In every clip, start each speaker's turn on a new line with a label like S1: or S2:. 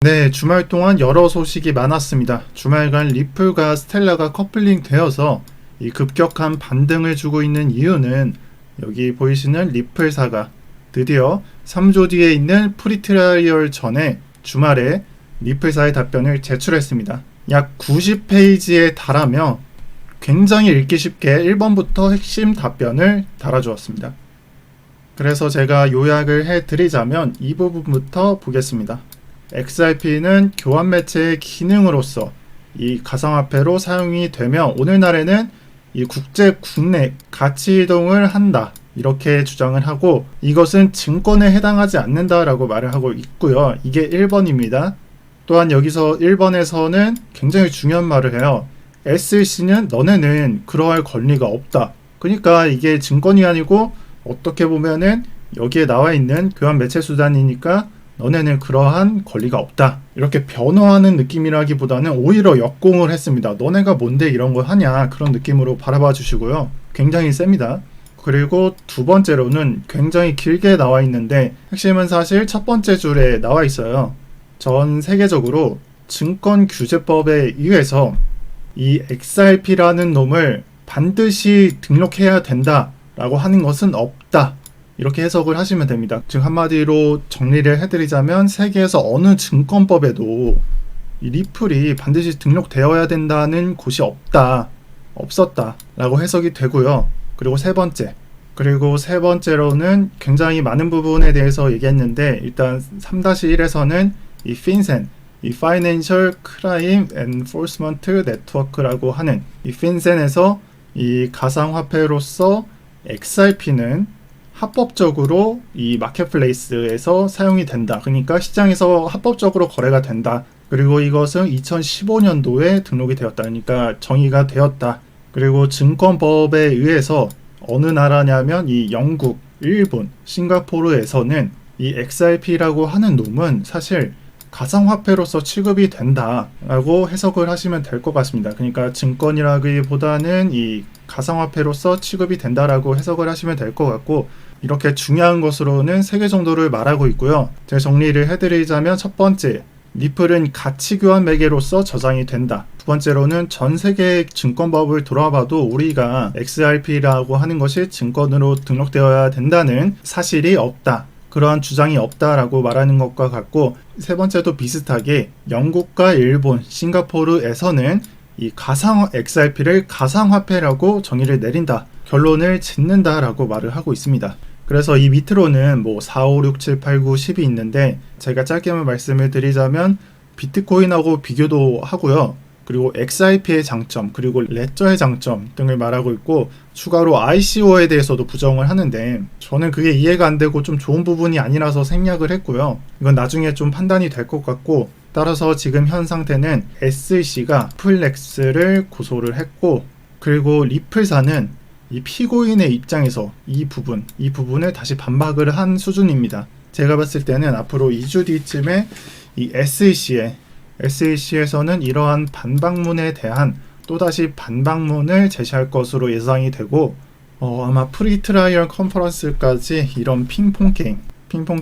S1: 네, 주말 동안 여러 소식이 많았습니다. 주말간 리플과 스텔라가 커플링 되어서 이 급격한 반등을 주고 있는 이유는 여기 보이시는 리플사가 드디어 3조 뒤에 있는 프리트라이얼 전에 주말에 리플사의 답변을 제출했습니다. 약 90페이지에 달하며 굉장히 읽기 쉽게 1번부터 핵심 답변을 달아주었습니다. 그래서 제가 요약을 해드리자면 이 부분부터 보겠습니다. XRP는 교환 매체의 기능으로서 이 가상화폐로 사용이 되며 오늘날에는 이 국내 가치 이동을 한다 이렇게 주장을 하고 이것은 증권에 해당하지 않는다라고 말을 하고 있고요. 이게 1번입니다. 또한 여기서 1번에서는 굉장히 중요한 말을 해요. SEC는 너네는 그러할 권리가 없다. 그러니까 이게 증권이 아니고 어떻게 보면은 여기에 나와 있는 교환 매체 수단이니까 너네는 그러한 권리가 없다. 이렇게 변호하는 느낌이라기보다는 오히려 역공을 했습니다. 너네가 뭔데 이런 거 하냐 그런 느낌으로 바라봐 주시고요. 굉장히 셉니다. 그리고 두 번째로는 굉장히 길게 나와 있는데 핵심은 사실 첫 번째 줄에 나와 있어요. 전 세계적으로 증권규제법에 의해서 이 XRP라는 놈을 반드시 등록해야 된다라고 하는 것은 없다. 이렇게 해석을 하시면 됩니다. 즉 한마디로 정리를 해드리자면 세계에서 어느 증권법에도 이 리플이 반드시 등록되어야 된다는 곳이 없었다 라고 해석이 되고요. 그리고 세 번째로는 굉장히 많은 부분에 대해서 얘기했는데 일단 3-1에서는 이 FinCEN, 이 Financial Crime Enforcement Network라고 하는 이 FinCEN에서 이 가상화폐로서 XRP는 합법적으로 이 마켓플레이스에서 사용이 된다. 그러니까 시장에서 합법적으로 거래가 된다. 그리고 이것은 2015년도에 등록이 되었다. 그러니까 정의가 되었다. 그리고 증권법에 의해서 어느 나라냐면 이 영국, 일본, 싱가포르에서는 이 XRP라고 하는 놈은 사실 가상화폐로서 취급이 된다라고 해석을 하시면 될 것 같습니다. 그러니까 증권이라기보다는 이 가상화폐로서 취급이 된다라고 해석을 하시면 될 것 같고 이렇게 중요한 것으로는 3개 정도를 말하고 있고요. 제가 정리를 해드리자면 첫 번째, 리플은 가치교환 매개로서 저장이 된다. 두 번째로는 전 세계 증권법을 돌아봐도 우리가 XRP라고 하는 것이 증권으로 등록되어야 된다는 사실이 없다. 그러한 주장이 없다라고 말하는 것과 같고 세 번째도 비슷하게 영국과 일본, 싱가포르에서는 이 XRP를 가상화폐라고 정의를 내린다. 결론을 짓는다라고 말을 하고 있습니다. 그래서 이 밑으로는 4, 5, 6, 7, 8, 9, 10이 있는데 제가 짧게만 말씀을 드리자면 비트코인하고 비교도 하고요. 그리고 XRP의 장점, 그리고 레저의 장점 등을 말하고 있고 추가로 ICO에 대해서도 부정을 하는데 저는 그게 이해가 안 되고 좀 좋은 부분이 아니라서 생략을 했고요. 이건 나중에 좀 판단이 될 것 같고 따라서 지금 현 상태는 SEC가 플렉스를 고소를 했고 그리고 리플사는 이 피고인의 입장에서 이 부분을 다시 반박을 한 수준입니다. 제가 봤을 때는 앞으로 2주 뒤쯤에 이 SEC에서는 이러한 반박문에 대한 또다시 반박문을 제시할 것으로 예상이 되고 아마 프리트라이얼 컨퍼런스까지 이런 핑퐁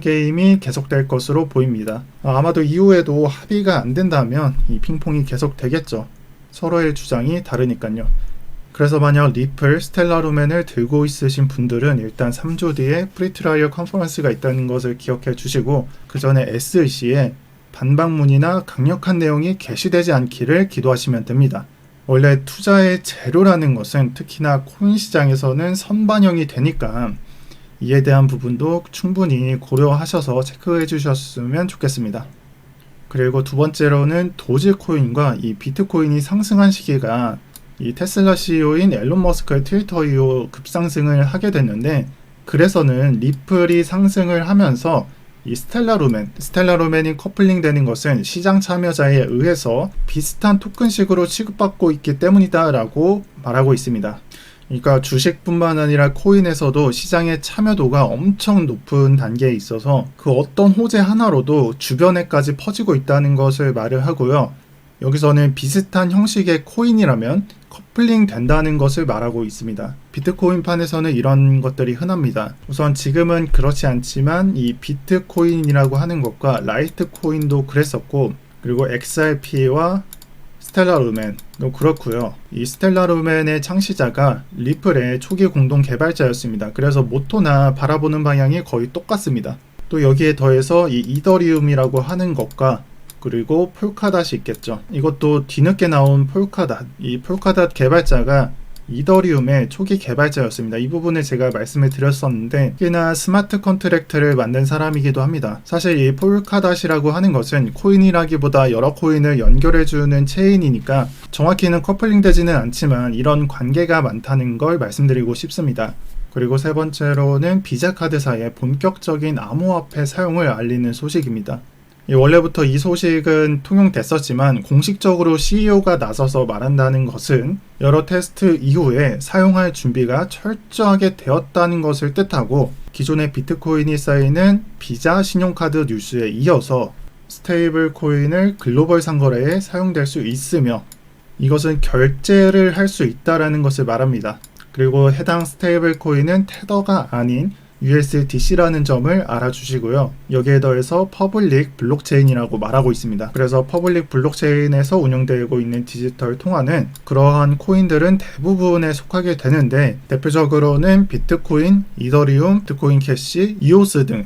S1: 게임이 계속될 것으로 보입니다. 아마도 이후에도 합의가 안 된다면 이 핑퐁이 계속되겠죠. 서로의 주장이 다르니까요. 그래서 만약 리플, 스텔라 루멘을 들고 있으신 분들은 일단 3주 뒤에 프리트라이얼 컨퍼런스가 있다는 것을 기억해 주시고 그 전에 SEC에 반박문이나 강력한 내용이 게시되지 않기를 기도하시면 됩니다. 원래 투자의 재료라는 것은 특히나 코인 시장에서는 선반영이 되니까 이에 대한 부분도 충분히 고려하셔서 체크해 주셨으면 좋겠습니다. 그리고 두 번째로는 도지코인과 이 비트코인이 상승한 시기가 이 테슬라 CEO인 앨런 머스크의 트위터 이후 급상승을 하게 됐는데 그래서는 리플이 상승을 하면서 이 스텔라 루멘이 커플링 되는 것은 시장 참여자에 의해서 비슷한 토큰식으로 취급받고 있기 때문이다 라고 말하고 있습니다. 그러니까 주식뿐만 아니라 코인에서도 시장의 참여도가 엄청 높은 단계에 있어서 그 어떤 호재 하나로도 주변에까지 퍼지고 있다는 것을 말을 하고요. 여기서는 비슷한 형식의 코인이라면 커플링 된다는 것을 말하고 있습니다. 비트코인판에서는 이런 것들이 흔합니다. 우선 지금은 그렇지 않지만 이 비트코인이라고 하는 것과 라이트코인도 그랬었고, 그리고 XRP와 스텔라루멘도 그렇고요. 이 스텔라루멘의 창시자가 리플의 초기 공동 개발자였습니다. 그래서 모토나 바라보는 방향이 거의 똑같습니다. 또 여기에 더해서 이 이더리움이라고 하는 것과 그리고 폴카닷이 있겠죠. 이것도 뒤늦게 나온 폴카닷, 이 폴카닷 개발자가 이더리움의 초기 개발자였습니다. 이 부분을 제가 말씀을 드렸었는데, 특히나 스마트 컨트랙트를 만든 사람이기도 합니다. 사실 이 폴카닷이라고 하는 것은 코인이라기보다 여러 코인을 연결해주는 체인이니까 정확히는 커플링 되지는 않지만 이런 관계가 많다는 걸 말씀드리고 싶습니다. 그리고 세 번째로는 비자 카드사의 본격적인 암호화폐 사용을 알리는 소식입니다. 원래부터 이 소식은 통용됐었지만 공식적으로 CEO가 나서서 말한다는 것은 여러 테스트 이후에 사용할 준비가 철저하게 되었다는 것을 뜻하고, 기존의 비트코인이 쌓이는 비자 신용카드 뉴스에 이어서 스테이블 코인을 글로벌 상거래에 사용될 수 있으며 이것은 결제를 할 수 있다는 것을 말합니다. 그리고 해당 스테이블 코인은 테더가 아닌 USDC라는 점을 알아주시고요. 여기에 더해서 퍼블릭 블록체인이라고 말하고 있습니다. 그래서 퍼블릭 블록체인에서 운영되고 있는 디지털 통화는 그러한 코인들은 대부분에 속하게 되는데, 대표적으로는 비트코인, 이더리움, 비트코인 캐시, 이오스 등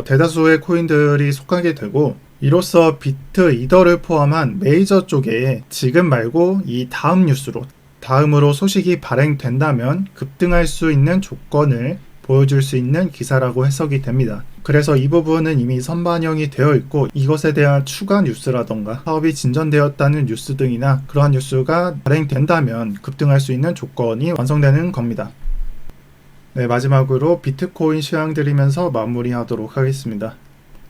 S1: 대다수의 코인들이 속하게 되고, 이로써 비트, 이더를 포함한 메이저 쪽에 지금 말고 이 다음 뉴스로, 다음으로 소식이 발행된다면 급등할 수 있는 조건을 보여줄 수 있는 기사라고 해석이 됩니다. 그래서 이 부분은 이미 선반영이 되어 있고, 이것에 대한 추가 뉴스라던가 사업이 진전되었다는 뉴스 등이나 그러한 뉴스가 발행된다면 급등할 수 있는 조건이 완성되는 겁니다. 네, 마지막으로 비트코인 시황 드리면서 마무리하도록 하겠습니다.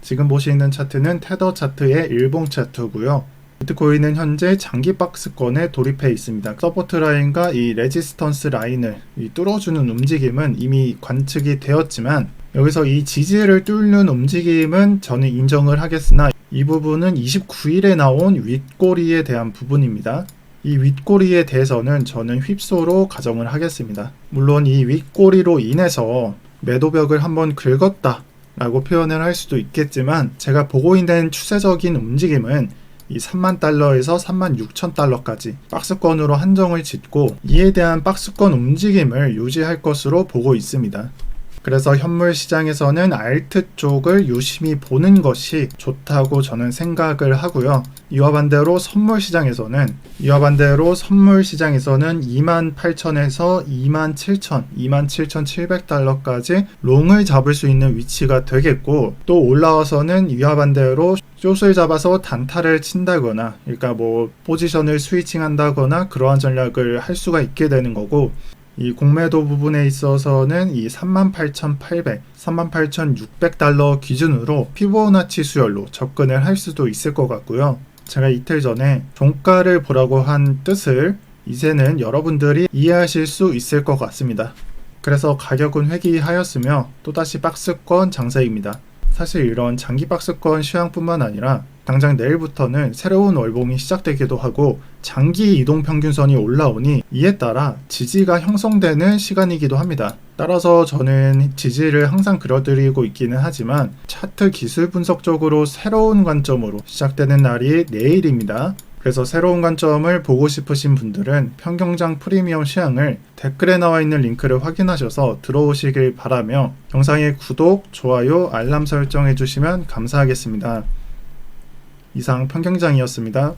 S1: 지금 보시는 차트는 테더 차트의 일봉 차트고요. 비트코인은 현재 장기 박스권에 돌입해 있습니다. 서포트 라인과 이 레지스턴스 라인을 뚫어주는 움직임은 이미 관측이 되었지만, 여기서 이 지지를 뚫는 움직임은 저는 인정을 하겠으나 이 부분은 29일에 나온 윗꼬리에 대한 부분입니다. 이 윗꼬리에 대해서는 저는 휩소로 가정을 하겠습니다. 물론 이 윗꼬리로 인해서 매도벽을 한번 긁었다 라고 표현을 할 수도 있겠지만, 제가 보고 있는 추세적인 움직임은 이 3만 달러에서 3만 6천 달러까지 박스권으로 한정을 짓고 이에 대한 박스권 움직임을 유지할 것으로 보고 있습니다. 그래서 현물 시장에서는 알트 쪽을 유심히 보는 것이 좋다고 저는 생각을 하고요. 이와 반대로 선물 시장에서는 28,000에서 27,000, 27,700달러까지 롱을 잡을 수 있는 위치가 되겠고, 또 올라와서는 이와 반대로 숏을 잡아서 단타를 친다거나, 그러니까 포지션을 스위칭 한다거나 그러한 전략을 할 수가 있게 되는 거고, 이 공매도 부분에 있어서는 이 38,800, 38,600달러 기준으로 피보나치 수열로 접근을 할 수도 있을 것 같고요. 제가 이틀 전에 종가를 보라고 한 뜻을 이제는 여러분들이 이해하실 수 있을 것 같습니다. 그래서 가격은 회귀하였으며 또다시 박스권 장세입니다. 사실 이런 장기 박스권 시황뿐만 아니라 당장 내일부터는 새로운 월봉이 시작되기도 하고 장기 이동평균선이 올라오니 이에 따라 지지가 형성되는 시간이기도 합니다. 따라서 저는 지지를 항상 그려드리고 있기는 하지만 차트 기술 분석적으로 새로운 관점으로 시작되는 날이 내일입니다. 그래서 새로운 관점을 보고 싶으신 분들은 평경장 프리미엄 시황을 댓글에 나와 있는 링크를 확인하셔서 들어오시길 바라며, 영상의 구독, 좋아요, 알람 설정해 주시면 감사하겠습니다. 이상 평경장이었습니다.